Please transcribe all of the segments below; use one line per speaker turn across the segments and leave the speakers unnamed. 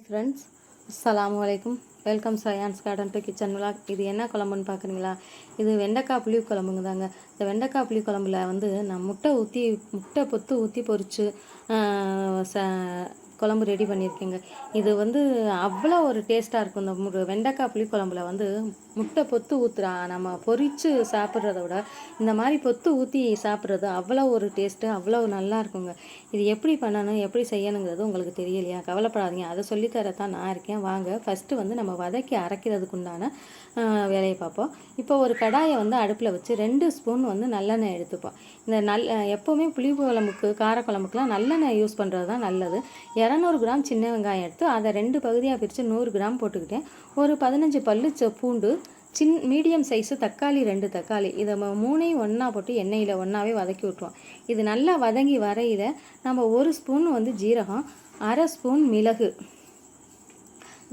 Friends, அஸ்ஸலாமு அலைக்கும். Welcome Sayan's garden to kitchen vlog. இது என்ன குழம்புன்னு பார்க்குறீங்களா? இது வெண்டைக்காய் புளி குழம்புங்க தாங்க. இந்த வெண்டைக்காய் புளி குழம்புல வந்து நான் முட்டை பொத்து ஊற்றி பொரித்து குழம்பு ரெடி பண்ணியிருக்கேங்க. இது வந்து அவ்வளோ ஒரு டேஸ்ட்டாக இருக்கும். இந்த வெண்டைக்காய் புளி குழம்புல வந்து முட்டை பொத்து ஊற்றுறா நம்ம பொரித்து சாப்பிட்றத விட இந்த மாதிரி பொத்து ஊற்றி சாப்பிட்றது அவ்வளோ ஒரு டேஸ்ட்டு, அவ்வளோ நல்லா இருக்குங்க. இது எப்படி பண்ணணும், எப்படி செய்யணுங்கிறது உங்களுக்கு தெரியலையா? கவலைப்படாதீங்க, அதை சொல்லித்தரத்தான் நான் இருக்கேன். வாங்க ஃபஸ்ட்டு வந்து நம்ம வதக்கி அரைக்கிறதுக்கு உண்டான வேலையை பார்ப்போம். இப்போ ஒரு கடாயை வந்து அடுப்பில் வச்சு 2 ஸ்பூன் வந்து நல்லெண்ணெய் எடுத்துப்போம். இந்த எப்போவுமே புளி குழம்புக்கு காரக்குழம்புக்குலாம் நல்லெண்ணெய் யூஸ் பண்ணுறது தான் நல்லது. 200 கிராம் சின்ன வெங்காயம் எடுத்து அதை 2 பகுதியாக பிரித்து 100 கிராம் போட்டுக்கிட்டேன். ஒரு 15 பல்லு பூண்டு, மீடியம் சைஸு தக்காளி, 2 தக்காளி, இதை 3ஐயும் ஒன்றா போட்டு எண்ணெயில் ஒன்றாவே வதக்கி விட்ருவோம். இது நல்லா வதங்கி வரையில் நம்ம 1 ஸ்பூன் வந்து ஜீரகம், 1/2 ஸ்பூன் மிளகு,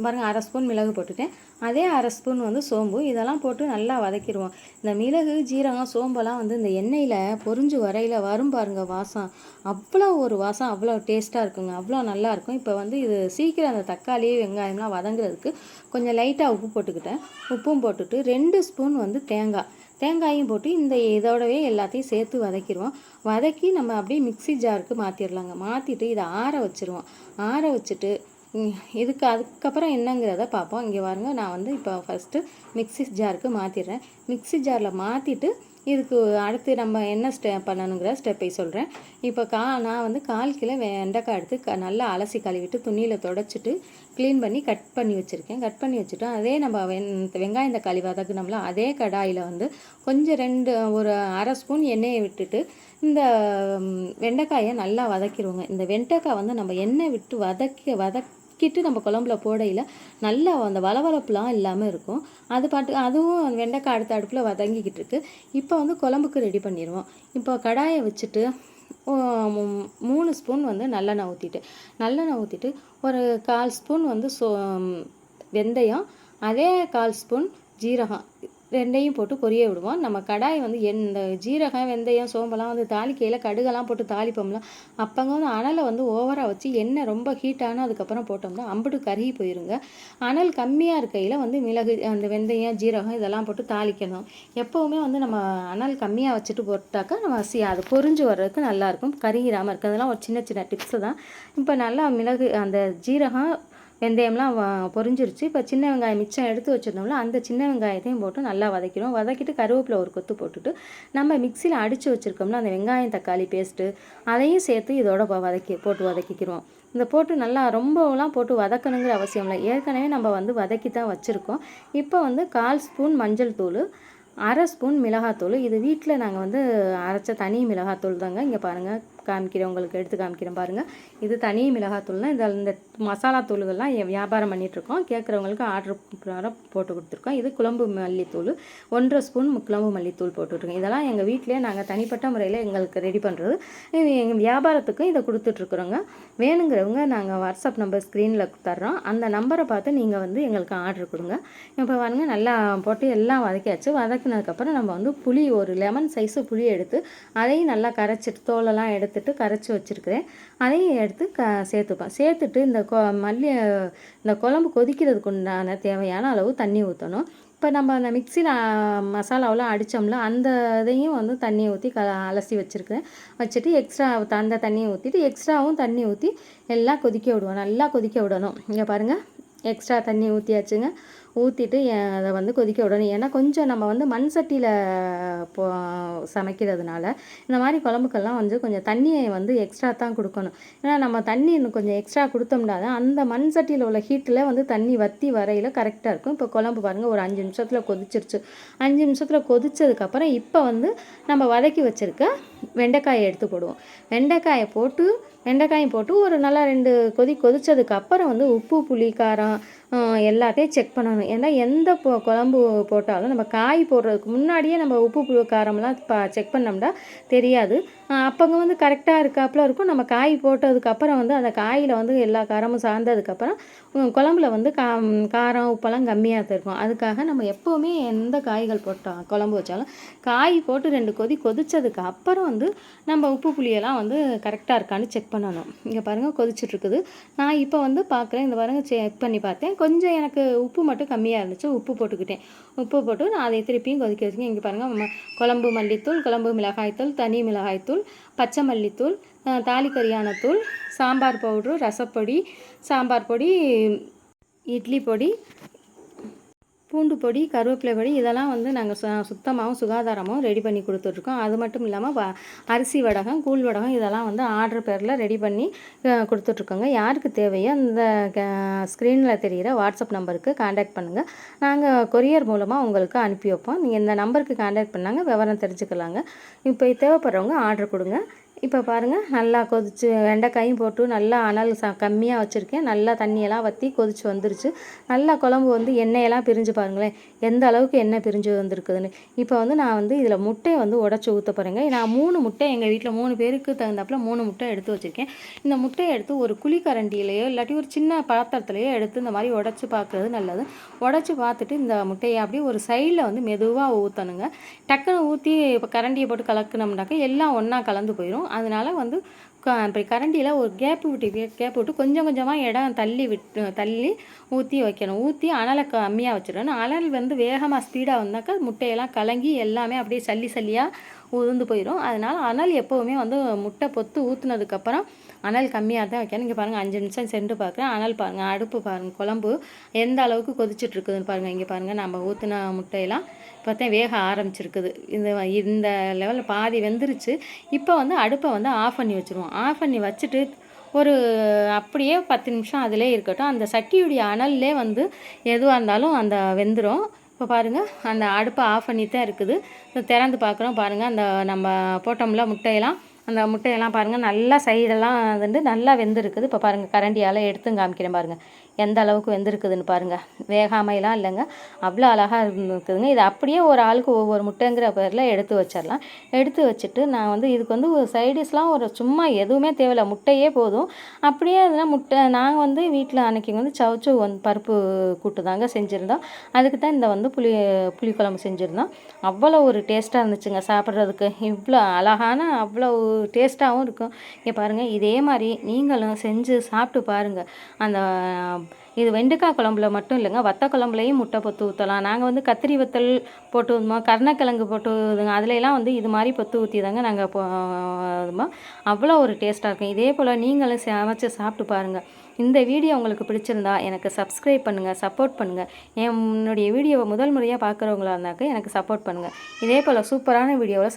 பாருங்கள் 1/2 ஸ்பூன் மிளகு போட்டுட்டேன். அதே 1/2 ஸ்பூன் வந்து சோம்பு, இதெல்லாம் போட்டு நல்லா வதக்கிடுவோம். இந்த மிளகு, ஜீரகம், சோம்பெல்லாம் வந்து இந்த எண்ணெயில் பொரிஞ்சு வரையில் வரும் பாருங்கள் வாசம், அவ்வளோ ஒரு வாசம், அவ்வளோ டேஸ்ட்டாக இருக்குங்க, அவ்வளோ நல்லாயிருக்கும். இப்போ வந்து இது சீக்கிரம் அந்த தக்காளி வெங்காயம்லாம் வதங்குறதுக்கு கொஞ்சம் லைட்டாக உப்பு போட்டுக்கிட்டேன். உப்பும் போட்டுட்டு 2 ஸ்பூன் வந்து தேங்காயும் போட்டு இதோடவே எல்லாத்தையும் சேர்த்து வதக்கிடுவோம். வதக்கி நம்ம அப்படியே மிக்ஸி ஜாருக்கு மாற்றிடலாங்க. மாற்றிட்டு இதை ஆற வச்சுருவோம். ஆற வச்சுட்டு அதுக்கப்புறம் என்னங்கிறத பார்ப்போம். இங்கே பாருங்க, நான் வந்து இப்போ ஃபஸ்ட்டு மிக்ஸி ஜாருக்கு மாற்றிடுறேன். மிக்ஸி ஜாரில் மாற்றிட்டு இதுக்கு அடுத்து நம்ம என்ன பண்ணணுங்கிற ஸ்டெப்பை சொல்கிறேன். இப்போ நான் வந்து 1/4 கிலோ வெண்டைக்காய் எடுத்து நல்லா அலசி கழுவிட்டு துணியில் தொடச்சிட்டு க்ளீன் பண்ணி கட் பண்ணி வச்சுருக்கேன். கட் பண்ணி வச்சுட்டோம். அதே நம்ம வெங்காயம் தக்காளி வதக்குனோம்ல, அதே கடாயில் வந்து கொஞ்சம் ஒரு 1/2 ஸ்பூன் எண்ணெயை விட்டுட்டு இந்த வெண்டைக்காயை நல்லா வதக்கிடுவோங்க. இந்த வெண்டைக்காய் வந்து நம்ம எண்ணெய் விட்டு வதக்கிட்டு நம்ம குழம்புல போடையில் நல்லா அந்த வளவளப்புலாம் இல்லாமல் இருக்கும். அதுவும் வெண்டைக்காய் அடுப்பில் வதங்கிக்கிட்டு இருக்கு. இப்போ வந்து குழம்புக்கு ரெடி பண்ணிடுவோம். இப்போ கடாயை வச்சுட்டு 3 ஸ்பூன் வந்து நல்லெண்ணெய் ஊற்றிட்டு ஒரு 1/4 ஸ்பூன் வந்து வெந்தயம், அதே 1/4 ஸ்பூன் ஜீரகம், 2ஐயும் போட்டு பொரிய விடுவோம். நம்ம கடாய் வந்து இந்த ஜீரகம், வெந்தயம், சோம்பெல்லாம் வந்து தாளிக்கையில் கடுகெல்லாம் போட்டு தாளிப்போம்ல, அப்போங்க வந்து அனலை வந்து ஓவராக வச்சு எண்ணெய் ரொம்ப ஹீட்டான அதுக்கப்புறம் போட்டோம்னா அம்புட்டு கருகி போயிருங்க. அனல் கம்மியாக இருக்கையில் வந்து மிளகு, அந்த வெந்தயம், ஜீரகம் இதெல்லாம் போட்டு தாளிக்கணும். எப்போவுமே வந்து நம்ம அனல் கம்மியாக வச்சுட்டு போட்டாக்கா நம்ம அது பொரிஞ்சு வர்றதுக்கு நல்லாயிருக்கும், கருகிராமல் இருக்கிறதெல்லாம் ஒரு சின்ன சின்ன டிப்ஸு தான். இப்போ நல்லா மிளகு, அந்த ஜீரகம், வெந்தயம்லாம் பொரிஞ்சிருச்சு. இப்போ சின்ன வெங்காயம் மிச்சம் எடுத்து வச்சுருந்தோம்ல, அந்த சின்ன வெங்காயத்தையும் போட்டு நல்லா வதக்கிடுவோம். வதக்கிட்டு கருவேப்பிலை ஒரு கொத்து போட்டுட்டு நம்ம மிக்சியில் அடித்து வச்சுருக்கோம்ல அந்த வெங்காயம் தக்காளி பேஸ்ட்டு, அதையும் சேர்த்து இதோட போட்டு வதக்கிக்கிறோம். இந்த போட்டு நல்லா ரொம்பலாம் போட்டு வதக்கணுங்கிற அவசியம் இல்லை, ஏற்கனவே நம்ம வந்து வதக்கி தான் வச்சுருக்கோம். இப்போ வந்து 1/4 ஸ்பூன் மஞ்சள் தூள், 1/2 ஸ்பூன் மிளகாத்தூள், இது வீட்டில் நாங்கள் வந்து அரைச்ச தனி மிளகாத்தூள் தாங்க. இங்கே பாருங்கள், காமிக்கிறேன், உங்களுக்கு எடுத்து காமிக்கிறேன் பாருங்கள். இது தனி மிளகாத்தூள் தான். இந்த மசாலா தூள்கள்லாம் வியாபாரம் பண்ணிகிட்ருக்கோம். கேட்குறவங்களுக்கு ஆர்டர் போட்டு கொடுத்துருக்கோம். இது குழம்பு மல்லித்தூள், 1/2 ஸ்பூன் குழம்பு மல்லித்தூள் போட்டுட்ருக்கோம். இதெல்லாம் எங்கள் வீட்டிலே நாங்கள் தனிப்பட்ட முறையில் எங்களுக்கு ரெடி பண்ணுறது. எங்கள் வியாபாரத்துக்கும் இதை கொடுத்துட்ருக்குறோங்க. வேணுங்கிறவங்க நாங்கள் வாட்ஸ்அப் நம்பர் ஸ்க்ரீனில் தர்றோம், அந்த நம்பரை பார்த்து நீங்கள் வந்து எங்களுக்கு ஆர்டர் கொடுங்க. இப்போ பாருங்கள், நல்லா போட்டு எல்லாம் வதக்கியாச்சு. வதக்கினதுக்கப்புறம் நம்ம வந்து புளி, ஒரு லெமன் சைஸு புளி எடுத்து அதையும் நல்லா கரைச்சிட்டு தோலெல்லாம் எடுத்துட்டு கரைச்சி வச்சுருக்கிறேன். அதையும் எடுத்து சேர்த்துட்டு இந்த குழம்பு கொதிக்கிறதுக்கு உண்டான தேவையான அளவு தண்ணி ஊற்றணும். இப்போ நம்ம அந்த மிக்சியில் மசாலாவெலாம் அடித்தோம்ல, அந்த இதையும் வந்து தண்ணி ஊற்றி அலசி வச்சுட்டு எக்ஸ்ட்ரா அந்த தண்ணியை ஊற்றிட்டு எக்ஸ்ட்ராவும் தண்ணி ஊற்றி எல்லாம் கொதிக்க விடுவோம். நல்லா கொதிக்க விடணும். இங்கே பாருங்கள், எக்ஸ்ட்ரா தண்ணி ஊற்றியாச்சுங்க. ஊற்றிட்டு அதை வந்து கொதிக்க விடணும். ஏன்னா கொஞ்சம் நம்ம வந்து மண் சட்டியில் சமைக்கிறதுனால இந்த மாதிரி குழம்புக்கெல்லாம் வந்து கொஞ்சம் தண்ணியை வந்து எக்ஸ்ட்ரா தான் கொடுக்கணும். ஏன்னா நம்ம தண்ணி இன்னும் கொஞ்சம் எக்ஸ்ட்ரா கொடுத்தோம்னா தான் அந்த மண் சட்டியில் உள்ள ஹீட்டில் வந்து தண்ணி வற்றி வரையில் கரெக்டாக இருக்கும். இப்போ குழம்பு பாருங்கள், ஒரு 5 நிமிஷத்தில் கொதிச்சிருச்சு. 5 நிமிஷத்தில் கொதிச்சதுக்கப்புறம் இப்போ வந்து நம்ம வதக்கி வச்சுருக்க வெண்டைக்காயை எடுத்து போடுவோம். வெண்டைக்காயை போட்டு ஒரு நல்லா 2 கொதிச்சதுக்கு அப்புறம் வந்து உப்பு, புளி, காரம் எல்லாத்தையும் செக் பண்ணணும். பார்க்கணும். ஏன்னா எந்த குழம்பு போட்டாலும் நம்ம காய் போடுறதுக்கு முன்னாடியே நம்ம உப்பு காரம்லாம் செக் பண்ணோம்னா தெரியாது. அப்போங்க வந்து கரெக்டாக இருக்காப்புல இருக்கும். நம்ம காய் போட்டதுக்கப்புறம் வந்து அந்த காயில் வந்து எல்லா காரமும் சார்ந்ததுக்கப்புறம் குழம்புல வந்து காரம் உப்பெல்லாம் கம்மியாக தான் இருக்கும். அதுக்காக நம்ம எப்போவுமே எந்த காய்கள் போட்டால் குழம்பு வச்சாலும் காய் போட்டு 2 கொதி கொதித்ததுக்கு அப்புறம் வந்து நம்ம உப்பு புளியெல்லாம் வந்து கரெக்டாக இருக்கான்னு செக் பண்ணணும். இங்கே பாருங்கள் கொதிச்சுட்ருக்குது. நான் இப்போ வந்து பார்க்குறேன். இந்த பாருங்கள் செக் பண்ணி பார்த்தேன். கொஞ்சம் எனக்கு உப்பு மட்டும் கம்மியாக இருந்துச்சு. உப்பு போட்டுக்கிட்டேன். உப்பு போட்டு நான் அதை திருப்பியும் கொதிக்க வச்சுக்கேன். இங்கே பாருங்கள் குழம்பு மல்லித்தூள், குழம்பு மிளகாய்த்தூள், தனி மிளகாய்த்தூள், பச்சை மல்லித்தூள், தாளிக்கரியான தூள், சாம்பார் பவுட்ரு, ரசப்பொடி, சாம்பார் பொடி, இட்லி பொடி, பூண்டு பொடி, கருவேப்பிலை பொடி இதெல்லாம் வந்து நாங்கள் சுத்தமாகவும் சுகாதாரமாகவும் ரெடி பண்ணி கொடுத்துட்ருக்கோம். அது மட்டும் இல்லாமல் அரிசி வடகம், கூழ் வடகம் இதெல்லாம் வந்து ஆர்டர் பேரில் ரெடி பண்ணி கொடுத்துட்ருக்கோங்க. யாருக்கு தேவையோ அந்த ஸ்க்ரீனில் தெரிகிற வாட்ஸ்அப் நம்பருக்கு கான்டாக்ட் பண்ணுங்கள். நாங்கள் கொரியர் மூலமாக உங்களுக்கு அனுப்பி வைப்போம். நீங்கள் இந்த நம்பருக்கு கான்டாக்ட் பண்ணாங்க விவரம் தெரிஞ்சுக்கலாங்க. இப்போ தேவைப்படுறவங்க ஆர்டர் கொடுங்க. இப்போ பாருங்கள் நல்லா கொதிச்சு வெண்டைக்காயும் போட்டு நல்லா அனல் கம்மியாக வச்சுருக்கேன். நல்லா தண்ணியெல்லாம் வற்றி கொதிச்சு வந்துருச்சு. நல்லா குழம்பு வந்து எண்ணெயெல்லாம் பிரிஞ்சு பாருங்களேன் எந்த அளவுக்கு எண்ணெய் பிரிஞ்சு வந்திருக்குதுன்னு. இப்போ வந்து நான் வந்து இதில் முட்டையை வந்து உடச்சி ஊற்ற போகிறேங்க. நான் 3 முட்டை எங்கள் வீட்டில் 3 பேருக்கு தகுந்தாப்புல 3 முட்டை எடுத்து வச்சுருக்கேன். இந்த முட்டையை எடுத்து ஒரு குழிக்கரண்டியிலையோ இல்லாட்டி ஒரு சின்ன பாத்திரத்துலையோ எடுத்து இந்த மாதிரி உடச்சி பார்க்குறது நல்லது. உடச்சி பார்த்துட்டு இந்த முட்டையை அப்படியே ஒரு சைடில் வந்து மெதுவாக ஊற்றணுங்க. டக்குன்னு ஊற்றி இப்போ கரண்டியை போட்டு கலக்கணும்னாக்கா எல்லாம் ஒன்றா கலந்து போயிடும். அதனால் வந்து இப்படி கரண்டியில் ஒரு கேப் விட்டு கொஞ்சம் கொஞ்சமாக இடம் தள்ளி ஊற்றி வைக்கணும். ஊற்றி அனலை கம்மியாக வச்சிடணும். அனல் வந்து வேகமாக ஸ்பீடாக வந்தாக்கா முட்டையெல்லாம் கலங்கி எல்லாமே அப்படியே சல்லியாக உதிர்ந்து போயிடும். அதனால் அனல் எப்போவுமே வந்து முட்டை பொத்து ஊற்றுனதுக்கப்புறம் அனல் கம்மியாக தான் வைக்கணும். இங்கே பாருங்கள் 5 நிமிஷம் சென்று பார்க்குறேன். அனல் பாருங்கள், அடுப்பு பாருங்கள், குழம்பு எந்த அளவுக்கு கொதிச்சுட்ருக்குதுன்னு பாருங்கள். இங்கே பாருங்கள் நம்ம ஊற்றின முட்டையெல்லாம் பார்த்தா வேக ஆரம்பிச்சிருக்குது. இந்த லெவலில் பாதி வெந்துருச்சு. இப்போ வந்து அடுப்பை வந்து ஆஃப் பண்ணி வச்சுருவோம். ஆஃப் பண்ணி வச்சுட்டு ஒரு அப்படியே 10 நிமிஷம் அதிலே இருக்கட்டும். அந்த சட்டியுடைய அனல்லே வந்து எதுவாக இருந்தாலும் அந்த வெந்துடும். இப்போ பாருங்கள் அந்த அடுப்பை ஆஃப் பண்ணி தான் இருக்குது. திறந்து பார்க்குறோம் பாருங்கள். அந்த நம்ம போட்டோம்ல அந்த முட்டையெல்லாம் பாருங்கள் நல்லா சைடெல்லாம் வந்து நல்லா வெந்திருக்குது. இப்போ பாருங்கள் கரண்டியால் எடுத்து காமிக்கிறேன் பாருங்கள் எந்த அளவுக்கு வெந்திருக்குதுன்னு பாருங்கள். வேகாமையெல்லாம் இல்லைங்க, அவ்வளோ அழகாக இருக்குதுங்க. இது அப்படியே ஒரு ஆளுக்கு ஒவ்வொரு முட்டைங்கிற பேரில் எடுத்து வச்சிடலாம். எடுத்து வச்சுட்டு நான் வந்து இதுக்கு வந்து ஒரு சைடிஷ்லாம் ஒரு சும்மா எதுவுமே தேவையில்லை, முட்டையே போதும். அப்படியே இதெல்லாம் முட்டை நாங்கள் வந்து வீட்டில் அன்றைக்கி வந்து சவுச்சு பருப்பு கூட்டு தாங்க செஞ்சுருந்தோம். அதுக்கு தான் இந்த வந்து புளிக்குழம்பு செஞ்சுருந்தோம். அவ்வளோ ஒரு டேஸ்ட்டாக இருந்துச்சுங்க சாப்பிட்றதுக்கு. இவ்வளோ அழகான அவ்வளோ டேஸ்ட்டாகவும் இருக்கும். இங்கே பாருங்கள் இதே மாதிரி நீங்களும் செஞ்சு சாப்பிட்டு பாருங்கள். அந்த இது வெண்டைக்காய் குழம்புல மட்டும் இல்லைங்க, வத்த குழம்புலையும் முட்டை பொத்து ஊற்றலாம். நாங்கள் வந்து கத்திரி வத்தல் போட்டு ஊற்றுவோம், கருணக்கிழங்கு போட்டு ஊற்றுங்க. அதுலலாம் வந்து இது மாதிரி பொத்து ஊற்றி தாங்க நாங்கள் அவ்வளோ ஒரு டேஸ்ட்டாக இருக்கும். இதே போல் நீங்களும் சமைச்சு சாப்பிட்டு பாருங்கள். இந்த வீடியோ உங்களுக்கு பிடிச்சிருந்தா எனக்கு சப்ஸ்கிரைப் பண்ணுங்கள், சப்போர்ட் பண்ணுங்கள். என்னுடைய வீடியோவை முதல் முறையாக பார்க்குறவங்களா இருந்தாக்க எனக்கு சப்போர்ட் பண்ணுங்கள். இதே போல் சூப்பரான வீடியோவில்